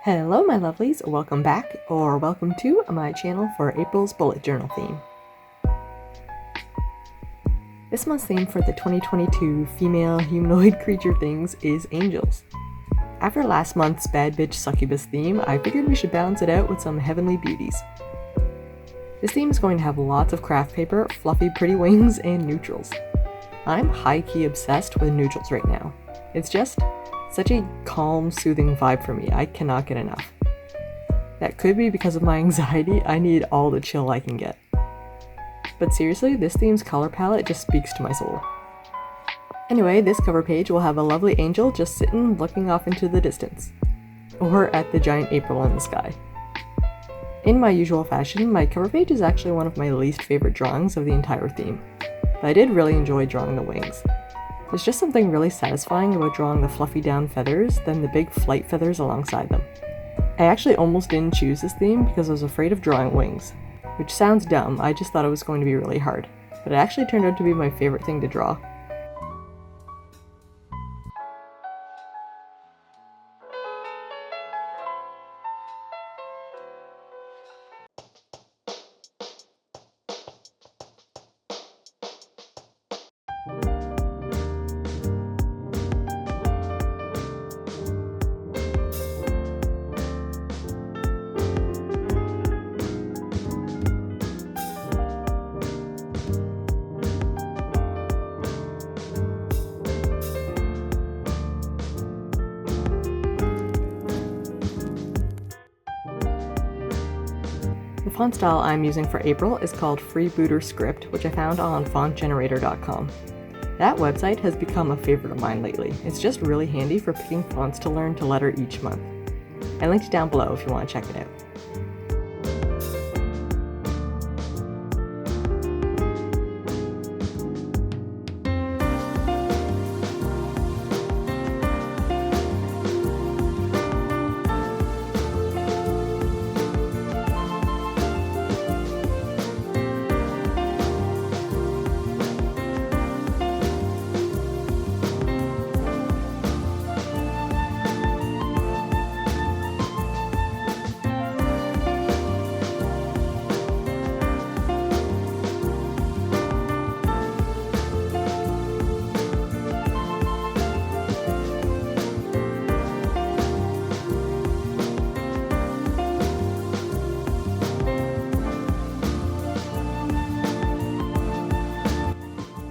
Hello my lovelies, welcome back, or welcome to my channel for April's bullet journal theme. This month's theme for the 2022 female humanoid creature things is angels. After last month's bad bitch succubus theme, I figured we should balance it out with some heavenly beauties. This theme is going to have lots of craft paper, fluffy pretty wings, and neutrals. I'm high-key obsessed with neutrals right now. It's just such a calm, soothing vibe for me. I cannot get enough. That could be because of my anxiety. I need all the chill I can get. But seriously, this theme's color palette just speaks to my soul. Anyway, this cover page will have a lovely angel just sitting looking off into the distance. Or at the giant April in the sky. In my usual fashion, my cover page is actually one of my least favorite drawings of the entire theme. But I did really enjoy drawing the wings. There's just something really satisfying about drawing the fluffy down feathers than the big flight feathers alongside them. I actually almost didn't choose this theme because I was afraid of drawing wings. Which sounds dumb, I just thought it was going to be really hard. But it actually turned out to be my favorite thing to draw. The font style I'm using for April is called Freebooter Script, which I found on fontgenerator.com. That website has become a favorite of mine lately. It's just really handy for picking fonts to learn to letter each month. I linked it down below if you want to check it out.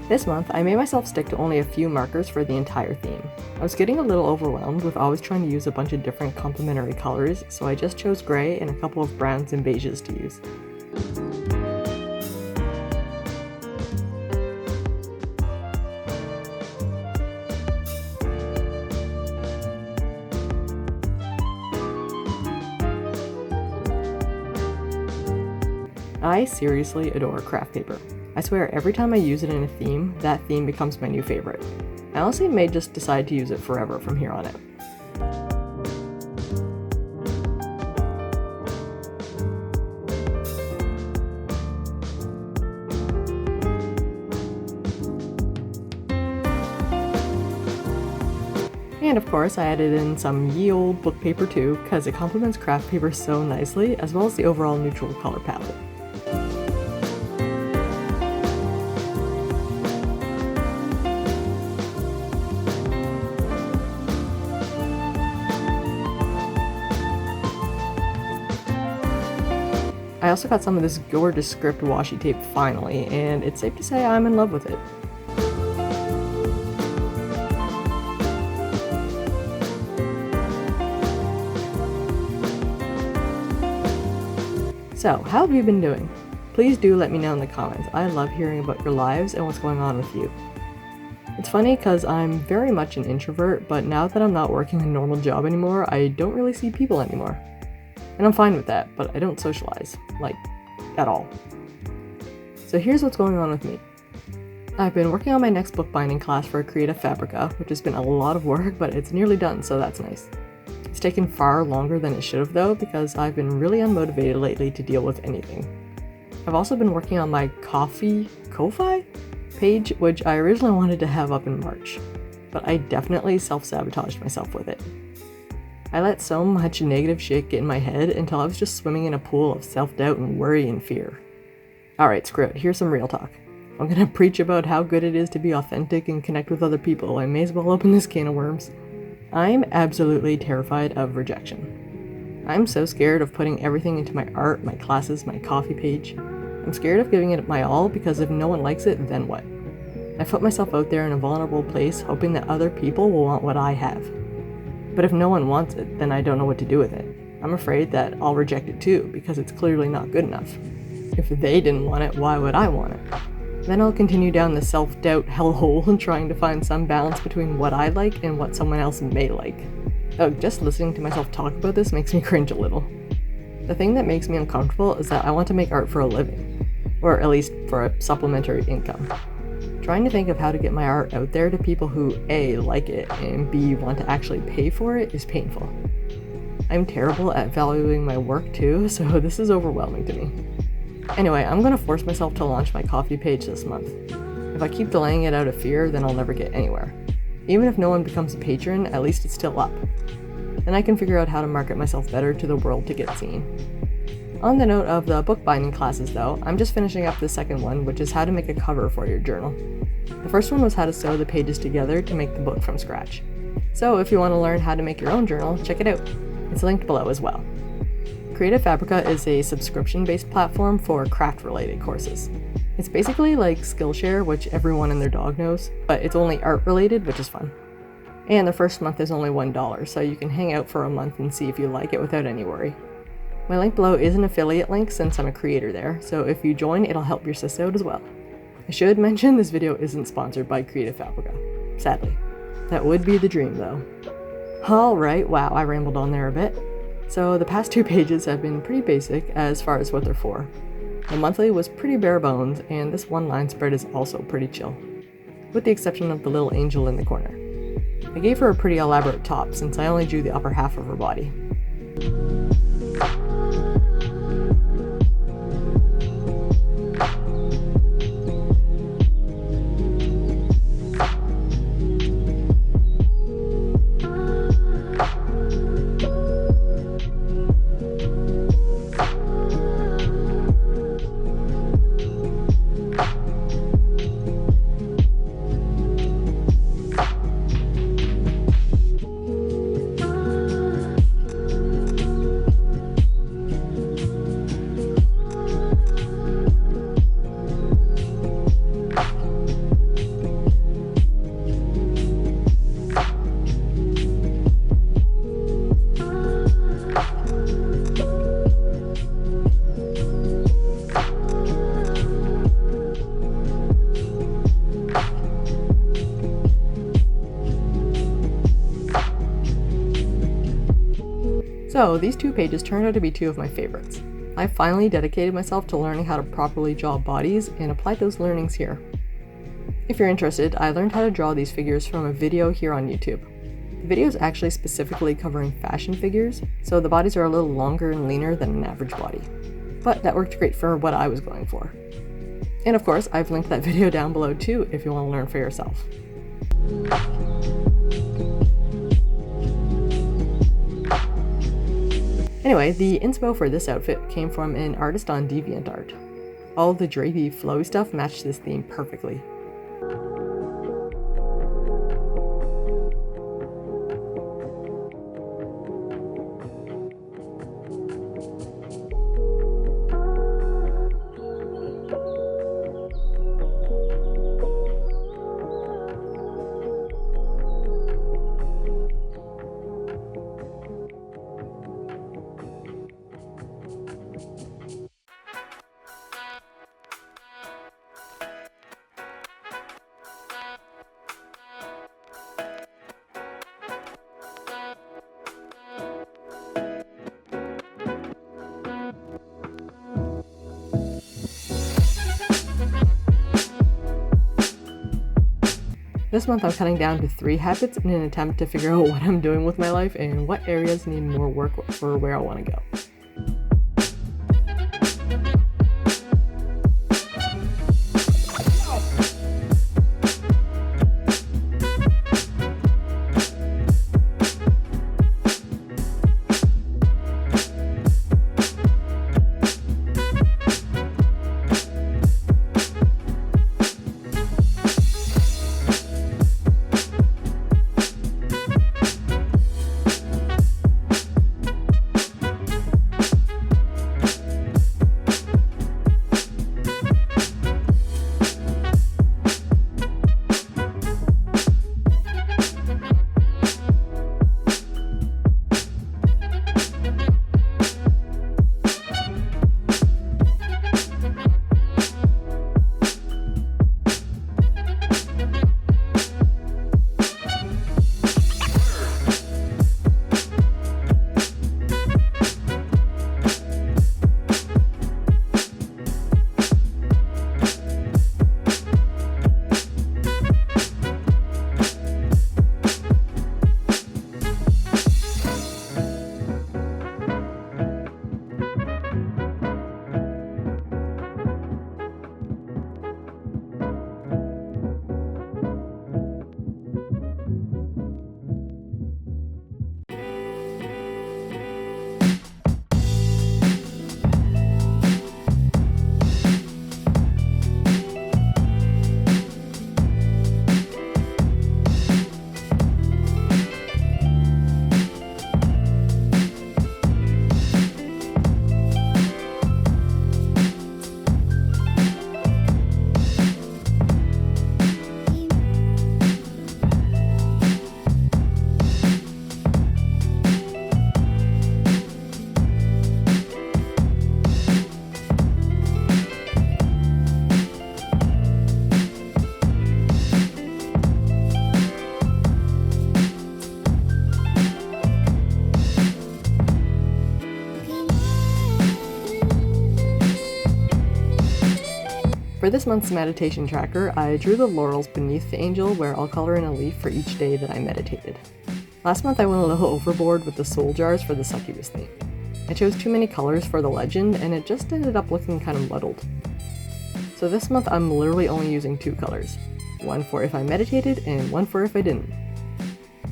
This month, I made myself stick to only a few markers for the entire theme. I was getting a little overwhelmed with always trying to use a bunch of different complementary colors, so I just chose gray and a couple of browns and beiges to use. I seriously adore craft paper. I swear every time I use it in a theme, that theme becomes my new favorite. I honestly may just decide to use it forever from here on out. And of course, I added in some ye olde book paper too, because it complements craft paper so nicely, as well as the overall neutral color palette. I also got some of this gorgeous script washi tape finally, and it's safe to say I'm in love with it. So, how have you been doing? Please do let me know in the comments. I love hearing about your lives and what's going on with you. It's funny because I'm very much an introvert, but now that I'm not working a normal job anymore, I don't really see people anymore. And I'm fine with that, but I don't socialize, like, at all. So here's what's going on with me. I've been working on my next bookbinding class for Creative Fabrica, which has been a lot of work, but it's nearly done, so that's nice. It's taken far longer than it should have though, because I've been really unmotivated lately to deal with anything. I've also been working on my Ko-fi page, which I originally wanted to have up in March, but I definitely self-sabotaged myself with it. I let so much negative shit get in my head until I was just swimming in a pool of self-doubt and worry and fear. Alright, screw it, here's some real talk. I'm gonna preach about how good it is to be authentic and connect with other people. I may as well open this can of worms. I'm absolutely terrified of rejection. I'm so scared of putting everything into my art, my classes, my coffee page. I'm scared of giving it my all because if no one likes it, then what? I put myself out there in a vulnerable place hoping that other people will want what I have. But if no one wants it, then I don't know what to do with it. I'm afraid that I'll reject it too because it's clearly not good enough. If they didn't want it, why would I want it? Then I'll continue down the self-doubt hellhole and trying to find some balance between what I like and what someone else may like. Oh, just listening to myself talk about this makes me cringe a little. The thing that makes me uncomfortable is that I want to make art for a living, or at least for a supplementary income. Trying to think of how to get my art out there to people who A, like it, and B, want to actually pay for it is painful. I'm terrible at valuing my work too, so this is overwhelming to me. Anyway, I'm gonna force myself to launch my coffee page this month. If I keep delaying it out of fear, then I'll never get anywhere. Even if no one becomes a patron, at least it's still up. Then I can figure out how to market myself better to the world to get seen. On the note of the bookbinding classes though, I'm just finishing up the second one, which is how to make a cover for your journal. The first one was how to sew the pages together to make the book from scratch. So if you want to learn how to make your own journal, check it out. It's linked below as well. Creative Fabrica is a subscription-based platform for craft-related courses. It's basically like Skillshare, which everyone and their dog knows, but it's only art-related, which is fun. And the first month is only $1, so you can hang out for a month and see if you like it without any worry. My link below is an affiliate link since I'm a creator there, so if you join, it'll help your sis out as well. I should mention this video isn't sponsored by Creative Fabrica, sadly. That would be the dream though. Alright, wow, I rambled on there a bit. So the past 2 pages have been pretty basic as far as what they're for. The monthly was pretty bare bones, and this one line spread is also pretty chill, with the exception of the little angel in the corner. I gave her a pretty elaborate top since I only drew the upper half of her body. So these 2 pages turned out to be 2 of my favorites. I finally dedicated myself to learning how to properly draw bodies and applied those learnings here. If you're interested, I learned how to draw these figures from a video here on YouTube. The video is actually specifically covering fashion figures, so the bodies are a little longer and leaner than an average body. But that worked great for what I was going for. And of course, I've linked that video down below too if you want to learn for yourself. Anyway, the inspo for this outfit came from an artist on DeviantArt. All the drapey, flowy stuff matched this theme perfectly. This month I'm cutting down to 3 habits in an attempt to figure out what I'm doing with my life and what areas need more work for where I want to go. For this month's meditation tracker, I drew the laurels beneath the angel where I'll color in a leaf for each day that I meditated. Last month I went a little overboard with the soul jars for the succubus theme. I chose too many colors for the legend and it just ended up looking kind of muddled. So this month I'm literally only using 2 colors. One for if I meditated and one for if I didn't.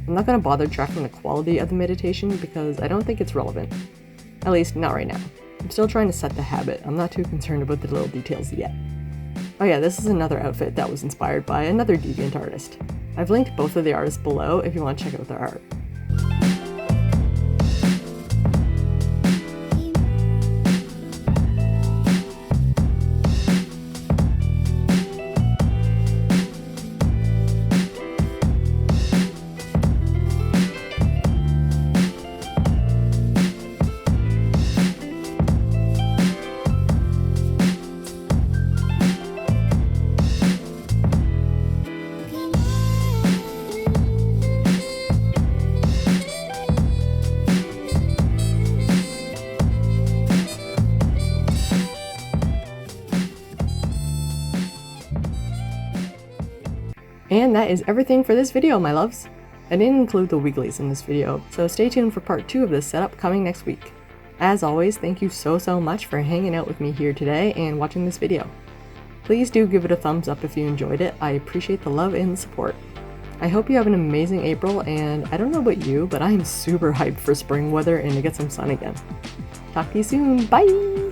I'm not going to bother tracking the quality of the meditation because I don't think it's relevant. At least not right now. I'm still trying to set the habit. I'm not too concerned about the little details yet. Oh yeah, this is another outfit that was inspired by another deviant artist. I've linked both of the artists below if you want to check out their art. And that is everything for this video, my loves. I didn't include the wigglies in this video, so stay tuned for part 2 of this setup coming next week. As always, thank you so much for hanging out with me here today and watching this video. Please do give it a thumbs up if you enjoyed it. I appreciate the love and the support. I hope you have an amazing April, and I don't know about you, but I am super hyped for spring weather and to get some sun again. Talk to you soon, bye!